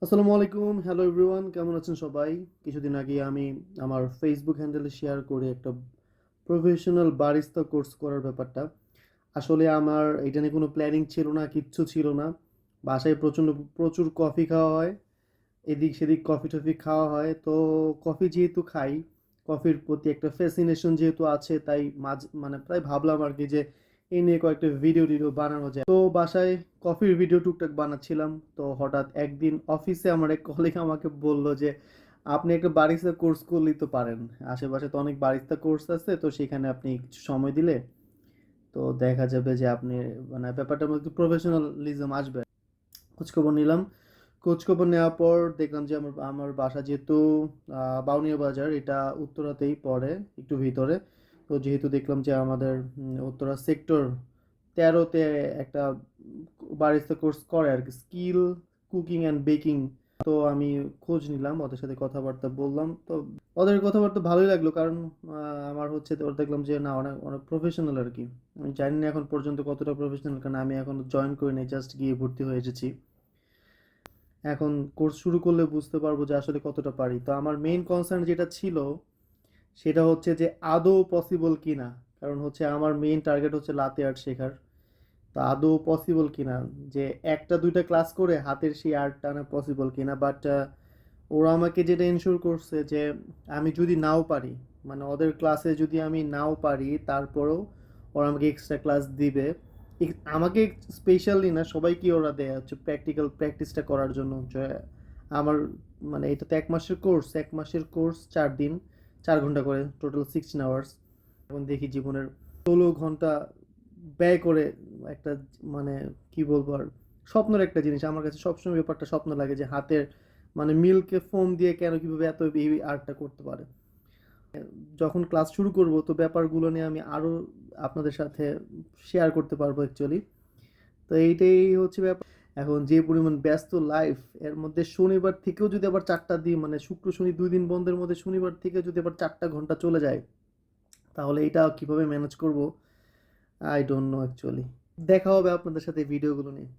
আসসালামু আলাইকুম, hello everyone, কেমন আছেন সবাই? কিছুদিন আগে আমি আমার ফেসবুক হ্যান্ডেলে শেয়ার করি একটা প্রফেশনাল বারিস্তা কোর্স করার ব্যাপারটা। আসলে আমার এটা নিয়ে কোনো প্ল্যানিং ছিল না, কিচ্ছু ছিল না। বাসায় প্রচণ্ড প্রচুর কফি খাওয়া হয়, এদিক সেদিক কফি টফি খাওয়া হয়। তো কফি যেহেতু খাই, কফির প্রতি একটা ফ্যাসিনেশন যেহেতু আছে, তাই মানে প্রায় ভাবলাম আর কি যে এই নিয়ে কয়েকটা ভিডিও টিডিও বানানো যায়। তো বাসায় কফির ভিডিও টুকটাক বানাচ্ছিলাম। তো হঠাৎ একদিন অফিসে আমার এক কলিগ আমাকে বলল যে আপনি একটা বারিস্তা কোর্স করলেই তো পারেন, আশেপাশে তো অনেক বারিস্তা কোর্স আছে, তো সেখানে আপনি কিছু সময় দিলে তো দেখা যাবে যে আপনি মানে ব্যাপারটার মধ্যে প্রফেশনালিজম আসবে। খোঁজখবর নিলাম। খোঁজখবর নেওয়ার পর দেখলাম যে আমার আমার বাসা যেহেতু বাউনিয়া বাজার, এটা উত্তরাতেই পড়ে, একটু ভিতরে। তো যেহেতু দেখলাম যে আমাদের উত্তরা সেক্টর 13-তে একটা বারিস্তা কোর্স করে আর কি, স্কিল কুকিং অ্যান্ড বেকিং। তো আমি খোঁজ নিলাম, ওদের সাথে কথাবার্তা বললাম। তো ওদের কথাবার্তা ভালোই লাগলো, কারণ আমার হচ্ছে ওরা দেখলাম যে না, অনেক অনেক প্রফেশনাল আর কি। আমি জানি না এখন পর্যন্ত কতটা প্রফেশনাল, কারণ আমি এখন জয়েন করিনি, জাস্ট গিয়ে ভর্তি হয়ে এসেছি। এখন কোর্স শুরু করলে বুঝতে পারবো যে আসলে কতটা পারি। তো আমার মেইন কনসার্ন যেটা ছিল সেটা হচ্ছে যে আদৌ পসিবল কিনা। কারণ হচ্ছে আমার মেইন টার্গেট হচ্ছে লাতে আর্ট শেখার। তো আদৌ পসিবল কিনা, যে একটা দুইটা ক্লাস করে হাতের সেই আর্টটা আনা পসিবল কিনা। বাট ওরা আমাকে যেটা এনশিওর করছে যে আমি যদি নাও পারি, মানে ওদের ক্লাসে যদি আমি নাও পারি, তারপরেও ওরা আমাকে এক্সট্রা ক্লাস দিবে। আমাকে স্পেশালি না, সবাইকে ওরা দেয় হচ্ছে প্র্যাকটিক্যাল প্র্যাকটিসটা করার জন্য। যে আমার মানে এটা তো 1 মাসের কোর্স, 1 মাসের কোর্স 4 দিন, 4 ঘন্টা করে, টোটাল 16 আওয়ার্স। এখন দেখি জীবনের 16 ঘন্টা ব্যয় করে একটা মানে কি বলবো আর, স্বপ্নের একটা জিনিস আমার কাছে সবসময় ব্যাপারটা স্বপ্ন লাগে যে হাতের মানে মিল্কে ফোম দিয়ে কেন কিভাবে এত এই আর্টটা করতে পারে। যখন ক্লাস শুরু করব তো ব্যাপারগুলো নিয়ে আমি আরো আপনাদের সাথে শেয়ার করতে পারবো অ্যাকচুয়ালি। তো এইটাই হচ্ছে ব্যাপার। এখন যে পরিমাণ ব্যস্ত লাইফ, এর মধ্যে শনিবার থেকেও যদি আবার 4টা দিন, মানে শুক্র শনি 2 দিন বন্ধের মধ্যে শনিবার থেকে যদি আবার 4টা ঘন্টা চলে যায়, তাহলে এটা কিভাবে ম্যানেজ করব আই ডোন্ট নো অ্যাকচুয়ালি। দেখা হবে আপনাদের সাথে ভিডিওগুলো নিয়ে।